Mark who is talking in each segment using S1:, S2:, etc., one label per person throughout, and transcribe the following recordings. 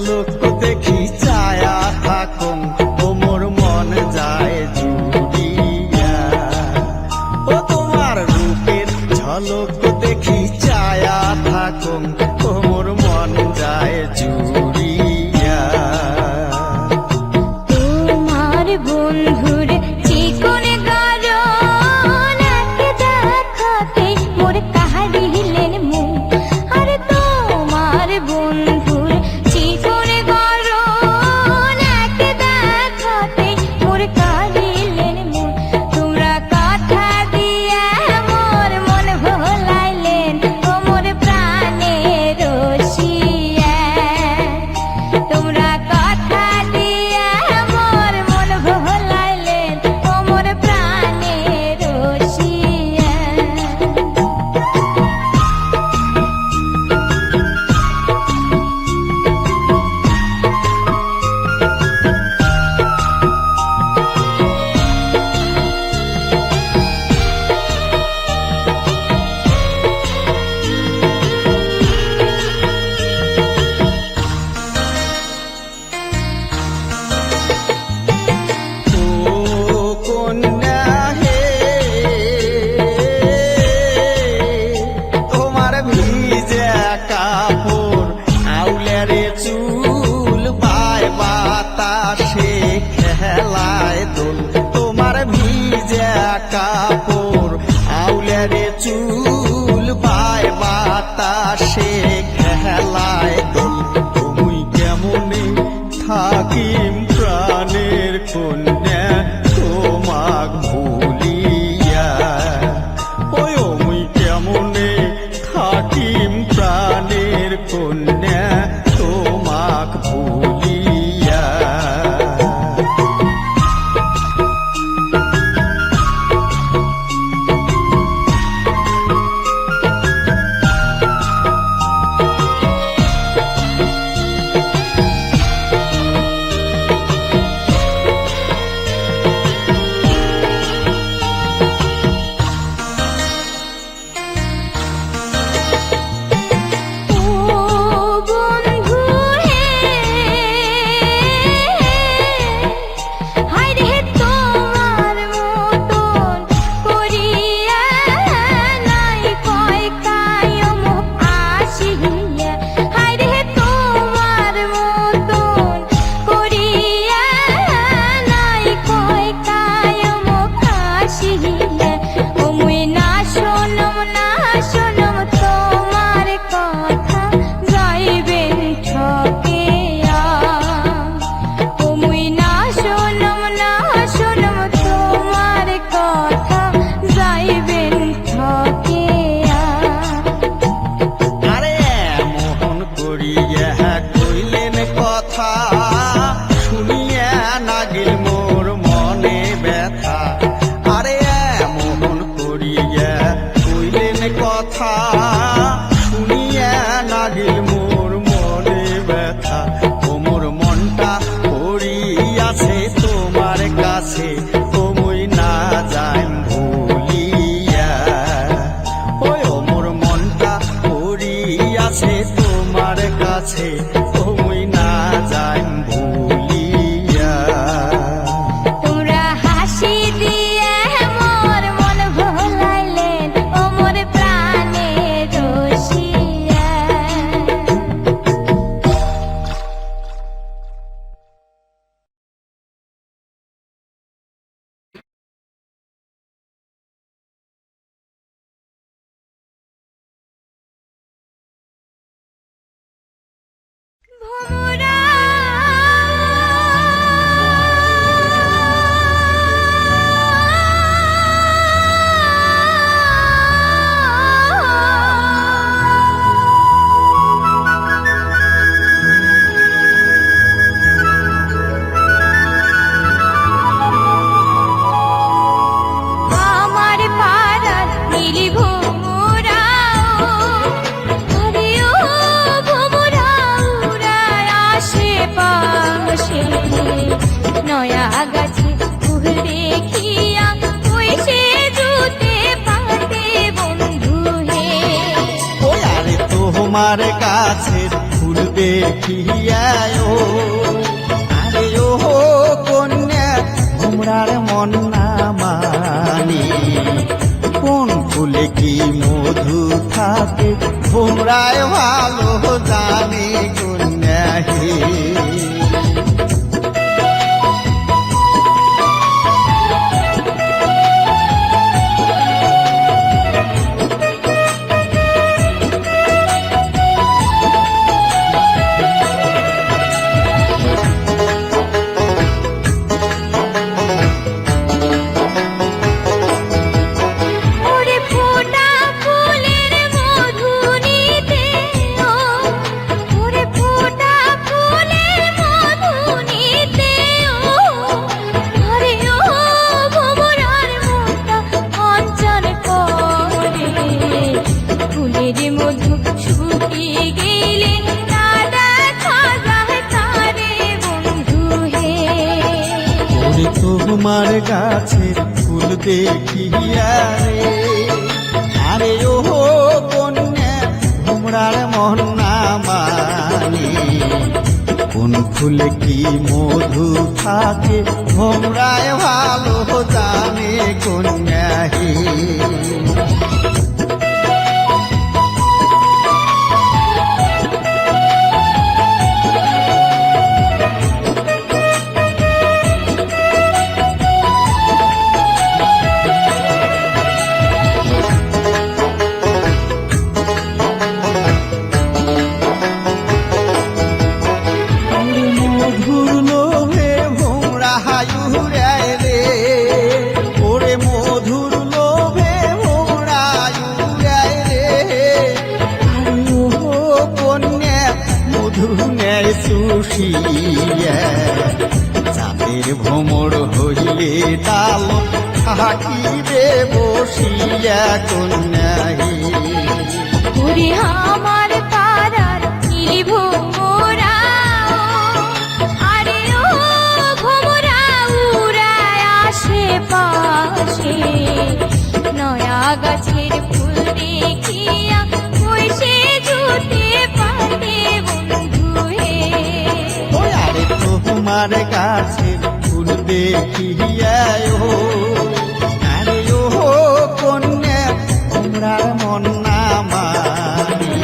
S1: ঝলক দেখি ছায়া থাকুম ও মোর মন যায় জুড়িয়া। ও তোমার রূপের ঝলক দেখি ছায়া থাকুম ও মোর মন যায় জুড়িয়া।
S2: তোমার বন্ধুর চিকন গারণ দেখাতে মোর কাহারিলেন মন। আর তোমার বন্ধুর চিকন গারণ দেখাতে মোর কাহারিলেন মন। তোমরা কথা দিয়া মোর মন ভোলাইলেন ও মোর প্রাণের রসিয়া। তোমরা কথা দিয়া মোর মন ভোলাইলেন ও মোর প্রাণের রসিয়া।
S1: ও কন্যা হে, তোমার ভিজা কাপড় আউলেরে চুল পায় বাতাসে খেলায় দোল। তোমার ভিজা কাপড় আউলেরে চুল পায় বাতাসে খেলায় দোল। তুমি কেমনে থাকিম প্রাণের কন্যা তোমাক ভুলিয়া। ওই মুই কেমনে থাকিম প্রাণের কন্যা তোমাক ভুলিয়া।
S2: ও বন্ধু হে, হায় রে তোমার মতন করিয়া নাই কয় কায়ম আসিয়া। হায় রে তোমার মতন করিয়া নাই কয় কায়ম আসিয়া। ও মুই না শোনম তোমার কথা যাইবেন ঠকিয়া। ও মুই না শোনম তোমার কথা যাইবেন ঠকিয়া।
S1: আরে মোহন করিয়া কইলেন কথা শুনিয়া নাগিল মোর মনে ব্যথা। আরে মোহন করিয়া কইলেন কথা শুনিয়া নাগিল মোর মনে ব্যথা। ও মোর মনটা পড়িয়াছে তোমার কাছে ও মুই না যাইম ভুলিয়া। ওই ও মোর মনটা পড়িয়াছে তোমার কাছে ও মুই না যাইম ভুলিয়া।
S2: তোমরা হাসি দিয়ে মোর মন ভোলাইলেন ও মোর প্রাণের রসিয়া। ভোমরা আমার পাড়ার নীলি ভোমরা হরিও ভোমরা উড়ায় আসে পাশে। নয়া গাছে ফুল দেখিয়া ওই সে জুতে পাতে বন্ধু হে।
S1: ওই আরে তোমার কাছে গাছের ফুল দেখিয়ায় ও আরে ও কন্যা ভোমরার মন না মানি কোন ফুলে কি মধু থাকে ভোমরায় ভালো জানে কন্যা হে
S2: ওরে ফোঁটা ফুলের মধু নিতে ও ওরে ফোঁটা ফুলের মধু নিতে ও আরে ও ভোমরার মনটা অঞ্চল করে ফুলের মধু শুকিয়ে গেলে না দেখা যায় তারে বন্ধু হে
S1: ওরে তোমার গাছের ফুল দেখিয়া রে আরে ও কন্যা ভোমরার মন না মানি কোন ফুলে কি মধু থাকে ভোমরায় ভালো জানে কন্যা হে মধুর লোভে ভোমরা হায়ুরায় রে ওরে মধুর লোভে ভোমরা হায়ুরায় রে আরে ও কন্যা মধু নেয় সুশিয়া চাঁদের ভ্রমর হইলে তাল থাকিবে বসিয়া কন্যা হে
S2: ওরে আমার পাড়ার নীল ভোমরা আরে ও ভোমরা উড়ায় আশেপাশে নয়া গাছের ফুল দেখিয়া ওই সে জুটে পারে বন্ধু হে
S1: ওই আরে তোমার গাছের ফুল দেখিয়ায় ও আরে ও কন্যা তোমরার মন না মানি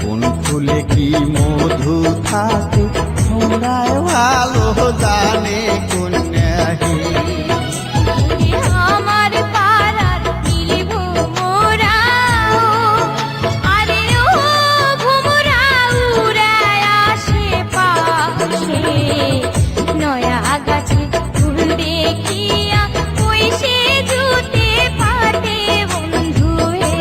S1: কোন ফুলে কি মধু থাকে তোমরায় ভালো জানে কন্যা হে
S2: ওরে আমার পাড়ার নীল ভোমরা আরে ও ভোমরা উড়ায় আশেপাশে নয়া গাছে ফুল দেখিয়া ওই সে জুটে পারে বন্ধু হে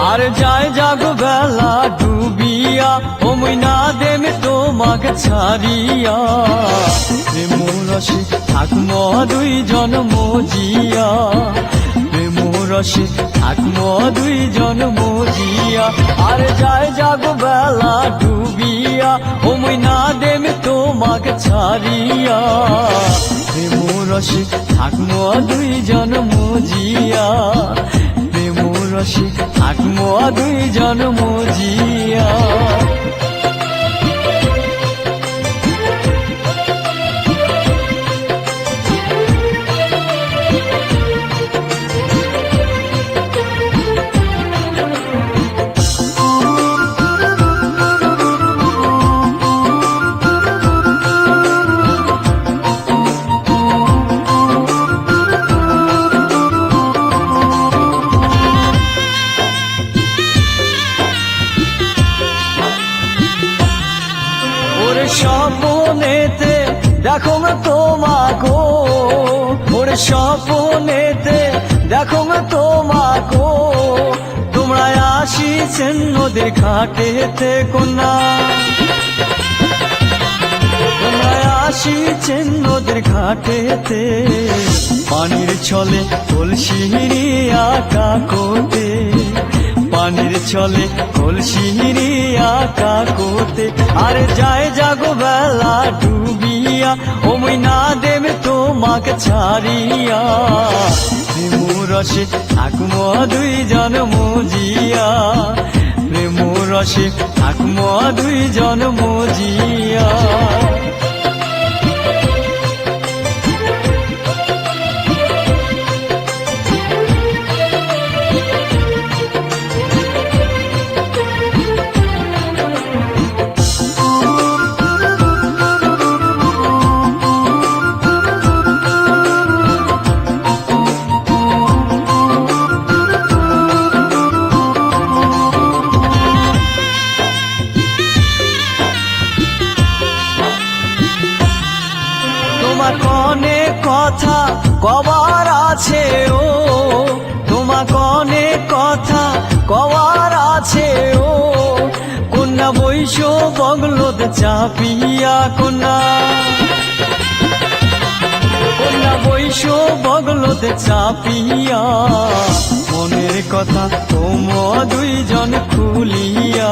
S3: আর যায় জাগ বেলা ডুবিয়া ওমই না দেমে তোমাকে ছাড়িয়া প্রেমরসে থাকম দুইজন মজিয়া প্রেমরসে থাকম দুইজন মজিয়া আর যায় জাগ বেলা ডুবিয়া ওমই না দেমে তোমাকে ছাড়িয়া প্রেমরসে থাকম দুইজন মজিয়া প্রেমরসে থাকম দুইজন মজিয়া ওরে স্বপ্নেতে দেখো গো তোমাকো, ওরে স্বপ্নেতে দেখো গো তোমাকো, তোমরা আসিছেন নদীর ঘাটেতে কন্যা, তোমরা আসিছেন নদীর ঘাটেতে, পানির ছলে কলসিরি আঁকা কোতে, পানির ছলে কলসিরি আঁকা কোতে। আর যায় জাগো বেলা ডুবিয়া, ওই না দেবে তোমাকে ছাড়িয়া, প্রেমরসে থাকুম দুইজন মজিয়া, প্রেমরসে থাকুম দুইজন মজিয়া। তোমার কনে কথা কবার আছে ও, তোমার কনে কথা কবার আছে ও, কন্যা বৈশ বগলত চাপিয়া কন্যা, কন্যা বৈশ বগলত চাপিয়া, মনের কথা তোম দুইজন খুলিয়া,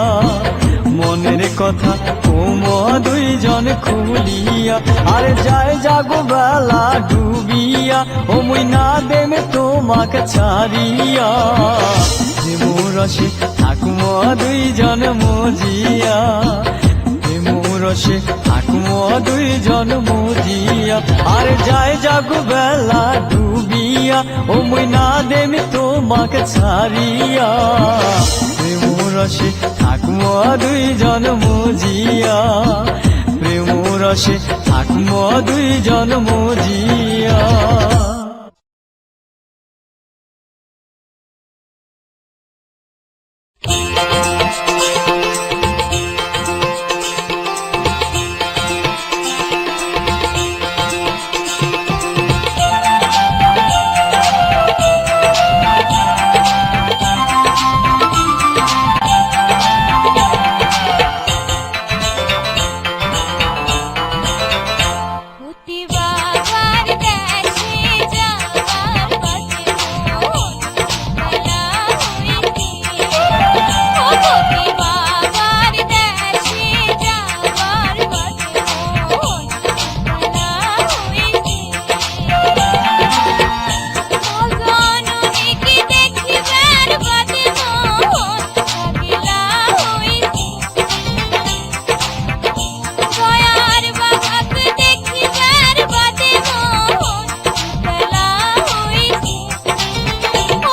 S3: মনের কথা তোম দুইজন খুলিয়া। আর যায় জাগো বেলা ডুবিয়া, ও মুই না দেবে তোমাকে ছাড়িয়া, প্রেমরসে থাকুম দুইজন মজিয়া, প্রেমরসে থাকুম দুইজন মজিয়া। আর যায় জাগো বেলা ডুবিয়া, ও মুই না দেবে তোমাকে ছাড়িয়া, প্রেমরসে থাকুম দুইজন মজিয়া, প্রেমরসে থাকুম দুইজন মজিয়া।
S2: অতি বাবার দেশে যাবার পথে মন বেলা হইতে, অতি বাবার দেশে যাবার পথে মন বেলা হইতে, জননীকে দেখিবার পথে মন বেলা হইতে, দয়ার বাবাকে দেখিবার পথে মন বেলা হইতে,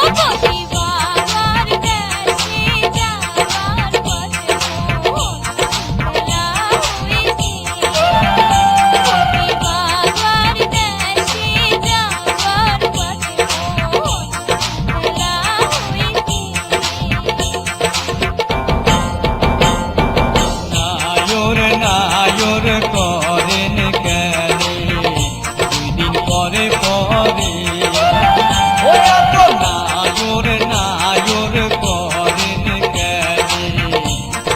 S2: অতি বাবার দেশে যাবার পথে মন বেলা হইতে, অতি বাবার দেশে যাবার পথে মন বেলা হইতে।
S3: নায়র নায়র করেন কেনে দুই দিন পরে পরে, ও এত নায়র নায়র করেন কেনে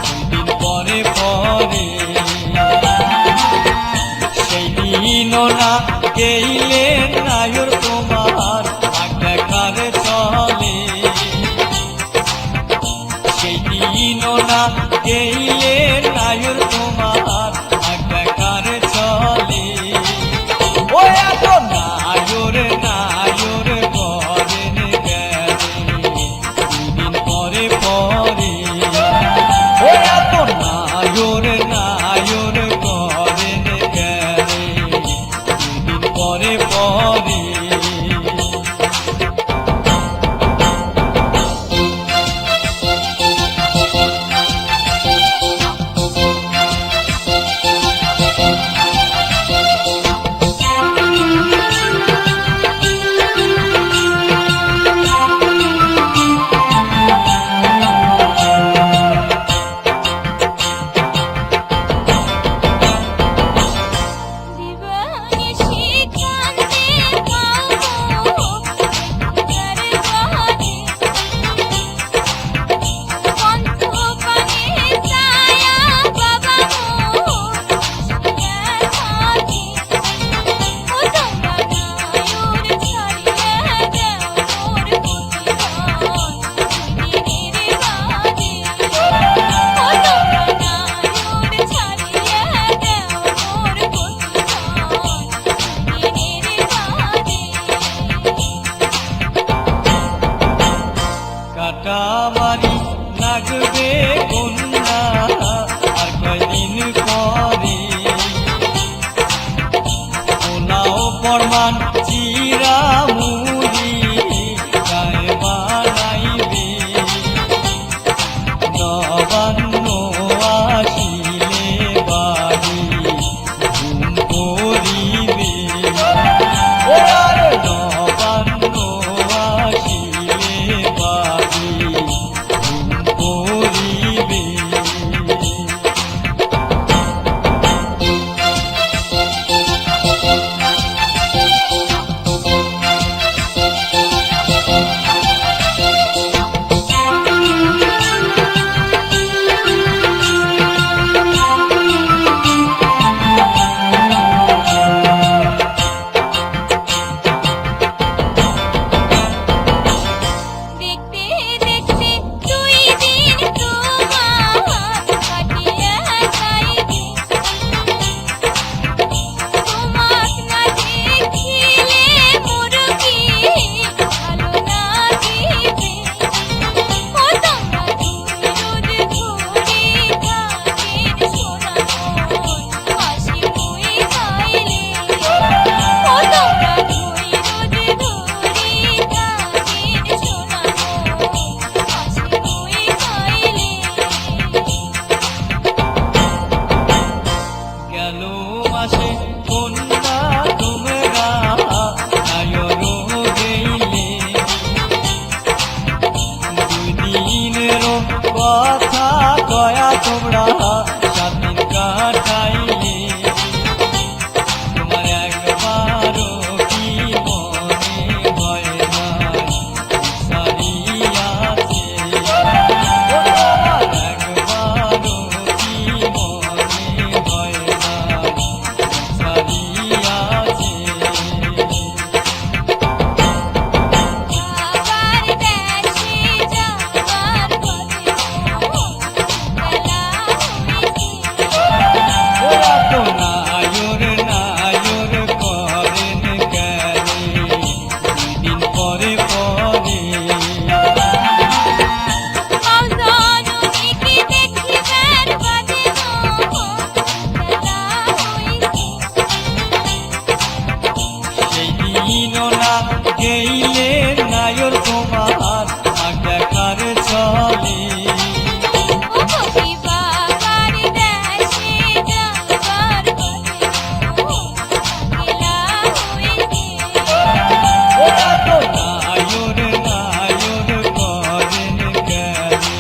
S3: দুই দিন পরে পরে, সেই দিন না গেইলে নায়র তোমার আগ দেখার চলে, সেই দিন না গেইলে নায়র তোমার আগ দেখার চলে, ও এত নায়র নায়র করেন গেলে দুদিন পরে পরে, ও এত নায়র নায়র করেন গেলে দুদিন পরে পরে। গেল মাসে কন্যা তোমরা নায়র গেইলে দুই দিনেরও কথা কয়া তোমরা 7 দিন কাটাইলে তোমার একবারও কি মনে হয় না সারিয়াছে একবারও কি মনে হয় না সারিয়াছে
S2: আবার দেশে যাবার পথে বেলা হইছে
S3: ওরা তো নায়র নায়র করেন গেলে 2 দিন পরে পরে
S2: জননীকে দেখিবার বাদে বেলা হইছে
S3: সেই দিনও না গেইলে নায়র তোমার আর দেখার চলে
S2: ও কবি বাবার দেশে যাবার পথে বেলা হইছে
S3: ওরা তো নায়র নায়র করেন গেলে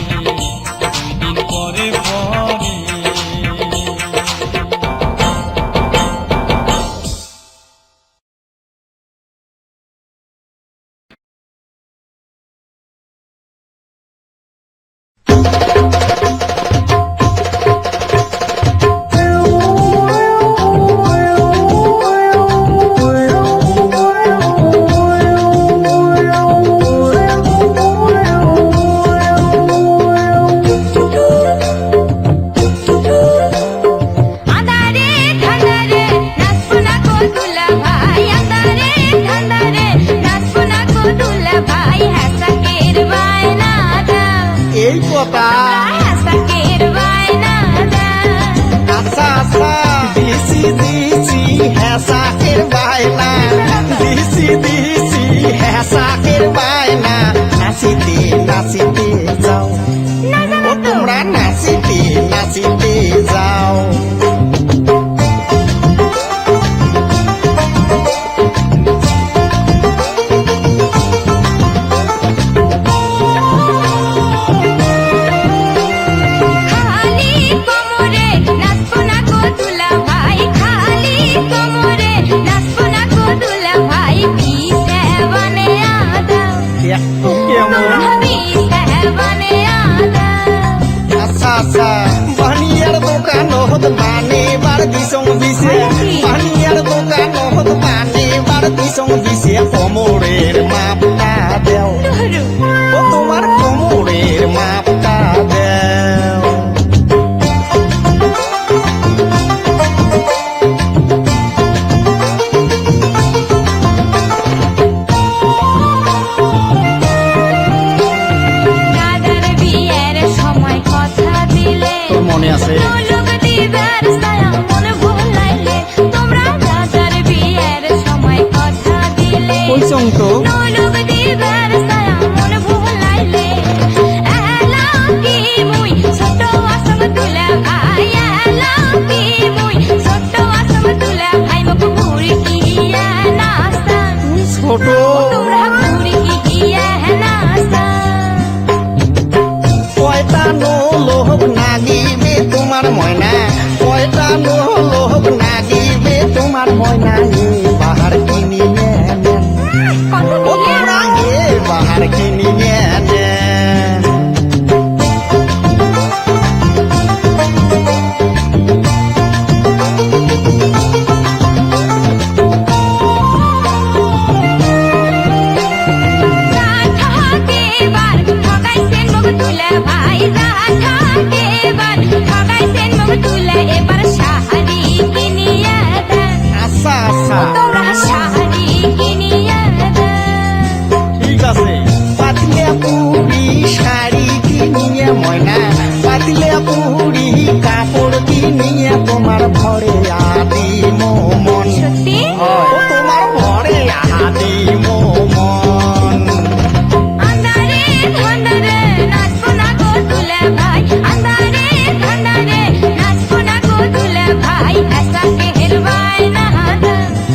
S3: 2 দিন পরে পরে
S2: আঁধারে ঠান্ডারে নাচবো না গো দুলা ভাই আঁধারে ঠান্ডারে নাচবো না গো দুলা ভাই হাসাকের বায়না দাও
S1: এই কথা
S2: হাসাকের বায়না দাও
S1: আচ্ছা আচ্ছা দিছি দিছি হেসাকের বায়না দিছি দিছি হেসাকের বায়না নাচিতে নাচিতে যাও ও তোমরা নাচিতে নাচিতে যাও
S2: খালি কোমরে নাচবো না গো দুলা ভাই খালি কোমরে নাচবো না গো দুলা ভাই পিছে বনে আদাও
S1: একটু কেমন
S2: পিছে বনে আদাও
S1: আচ্ছা আচ্ছা বানিয়ার দোকান হত মানে বার দিসং দিছে বানিয়ার দোকান হত মানে বার দিসং দিছে কোমরের মাপটা দেও ও তোমার কোমরের মাপটা দেও
S2: দাদার বিয়ের সময় কথা দিলে
S1: তোর মনে আছে
S2: লোক দিবার ছায়া মনে ভুলাইলে তোমরা দাদার বিয়ের সময় কথা দিলে
S1: কইছং তো
S2: নয়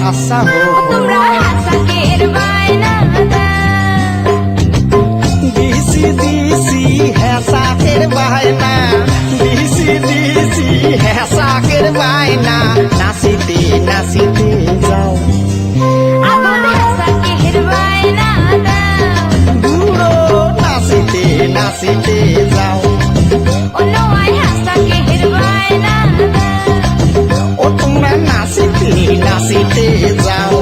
S1: আচ্ছা
S2: ও
S1: হোক
S2: তোমরা হাসাকের বায়না দাও
S1: দিছি দিছি হেসাকের বায়না দিছি দিছি হেসাকের বায়না নাচিতে নাচিতে যাও
S2: আগুন হাসাকের বায়না দাও
S1: দূরো নাচিতে নাচিতে যাও
S2: ও নোয়াই হাসাকের বায়না দাও
S1: ও তোমরা নাচিতে নাচিতে যাও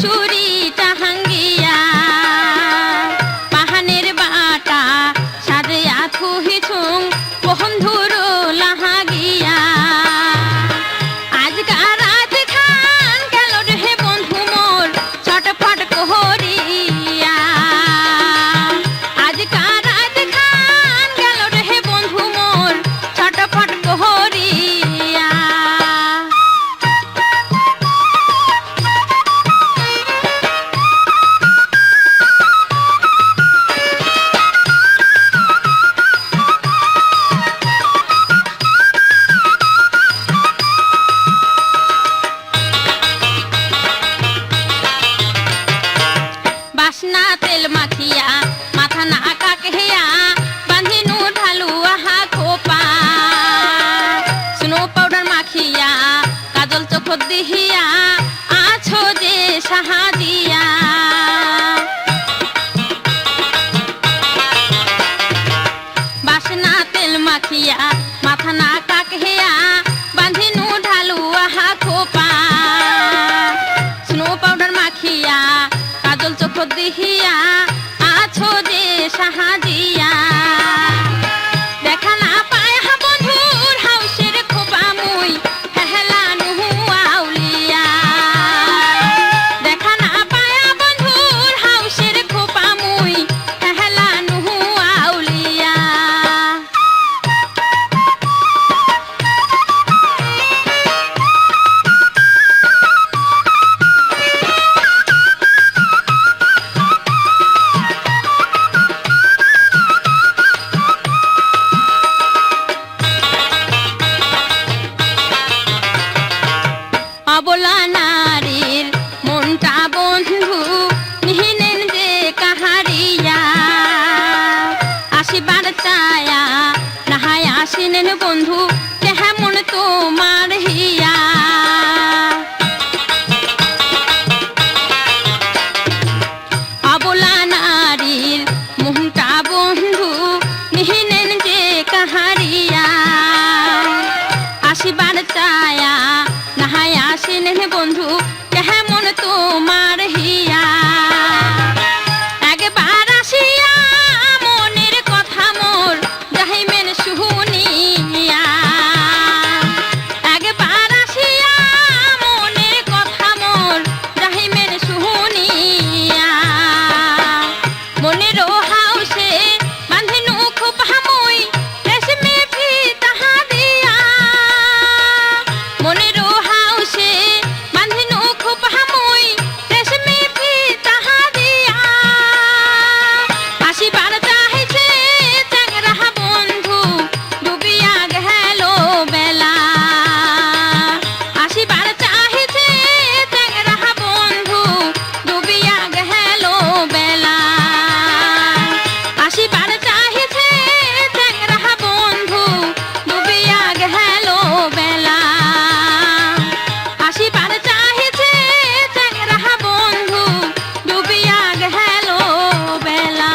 S2: চুরি টাহাঙ্গিয়া পাহানের বাটা সাজিয়া থুহিছুং বন্ধুর লাহাগিয়া আজকার রাত খান গেল রে বন্ধু মোর ছটফট কহরিয়া আজকার রাত খান গেল রে বন্ধু মোর ছটফট কহরিয়া বাসনা তেল মাখিয়া মাথা না কাকহিয়া বাঁধিনু ঢালু আহা খোপা স্নো পাউডার মাখিয়া কাজল চোখ দিহিয়া আছো যে সাহাদিয়া বাসনা তেল মাখিয়া মাথা না কাকহিয়া বাঁধিনু ঢালু আহা খোপা স্নো পাউডার মাখিয়া কাজল চোখ দিহিয়া আছো যে সাহাজিয়া দেখা না পায় হা বন্ধুর হাউসের খোপা মুই হেলা নুহু আউলিয়া দেখা না পায় বন্ধুর হাউসের খোপা মুই হেলা নুহু আউলিয়া অবলা নারীর মনটা বন্ধু নিহিনেন যে কাহারিয়া আসিবার চায়া নাহায় আসিনেন বন্ধু কেমন তোমার হিয়া অবলা নারীর মনটা বন্ধু নিহিনেন যে কাহারিয়া আসিবার চায়া নাহায় আসিনেন বন্ধু কেমন তোমার হিয়া একবার আসিয়া মনের কথা মোর যাহিমেন শুনিয়া একবার আসিয়া মনের কথা মোর যাহিমেন শুনিয়া মনের হাউসে বাঁধিনু খুব হামুই রেশমি ফিতা দিয়া মনের হাউসে বাঁধিনু খুব হামুই রেশমি ফিতা দিয়া আসিবার চাহিছে চ্যাংরা বন্ধু ডুবিয়া গেল বেলা আসিবার চাহিছে চ্যাংরা বন্ধু ডুবিয়া গেল বেলা আসিবার চাহিছে চ্যাংরা বন্ধু ডুবিয়া গেল বেলা আসিবার চাহিছে চ্যাংরা বন্ধু ডুবিয়া গেল বেলা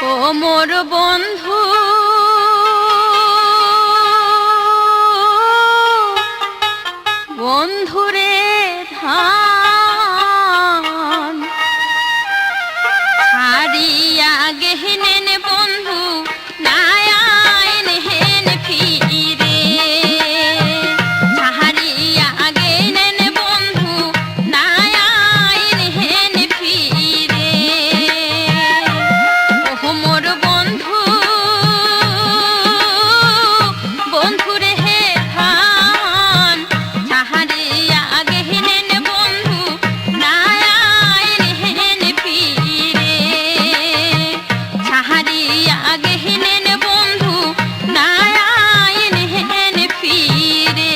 S2: ও মোর বন্ধু বন্ধুরে ধান ছাড়িয়া গেহিনেন বন্ধু নায়াইন হেন ফিরে ছাড়িয়া গেহিনেন বন্ধু নায়াইন হেন ফিরে ওহ মোর বন্ধু বন্ধুরে হে ধান ছাড়িয়া গেহিনেন বন্ধু নায়াইন হেন ফিরে ছাড়িয়া গেহিনেন বন্ধু নায়াইন হেন ফিরে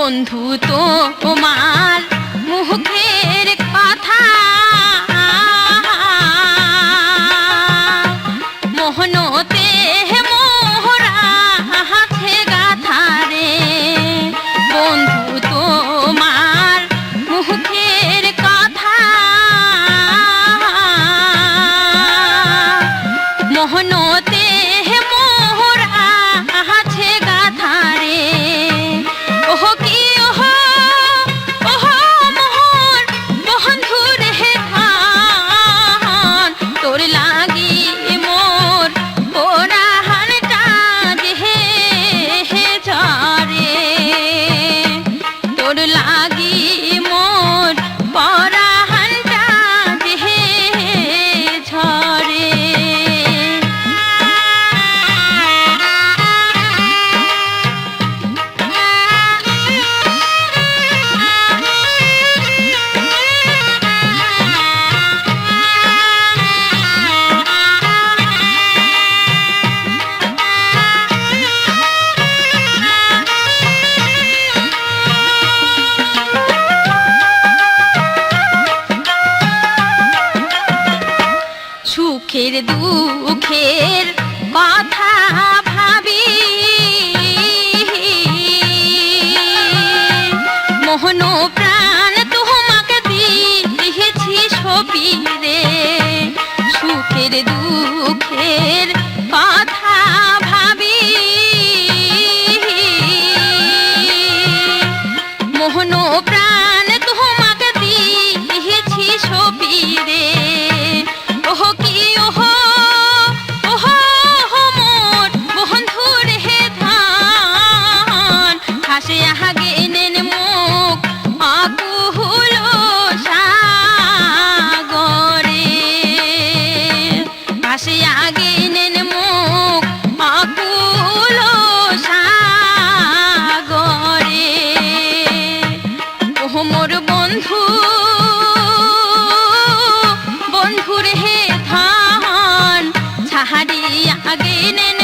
S2: বন্ধু তোমার মুখের কথা মোহনতে মোহরা হাতে গাথা রে বন্ধু তোমার মুখের কথা মোহনতে মোহরা হাতে গাথা রে ওহ কি ওহ ওহ মোহর বন্ধু রে ধান তোর লাগি মোর ওরা হানটা দেহে ঝরে তোর লাগি মোর পরা হানটা দেহে ঝরে সুখের দুঃখের কথা ভাবি মোহন প্রাণ তোমাকে দিয়েছি ছবি রে সুখের দুঃখের কথা ভাবি মোহন প্রাণ তোমাকে দিয়েছি ছবি রে ওহ কি ওহ ওহ মোর বন্ধু রে ধান হাসে আগে নেন মুখ আকুল সাগরে হাসে আগে নেন মুখ আকুল সাগরে ওহ মোর বন্ধু বন্ধুর হে ধান ছাড়ি আগে নেন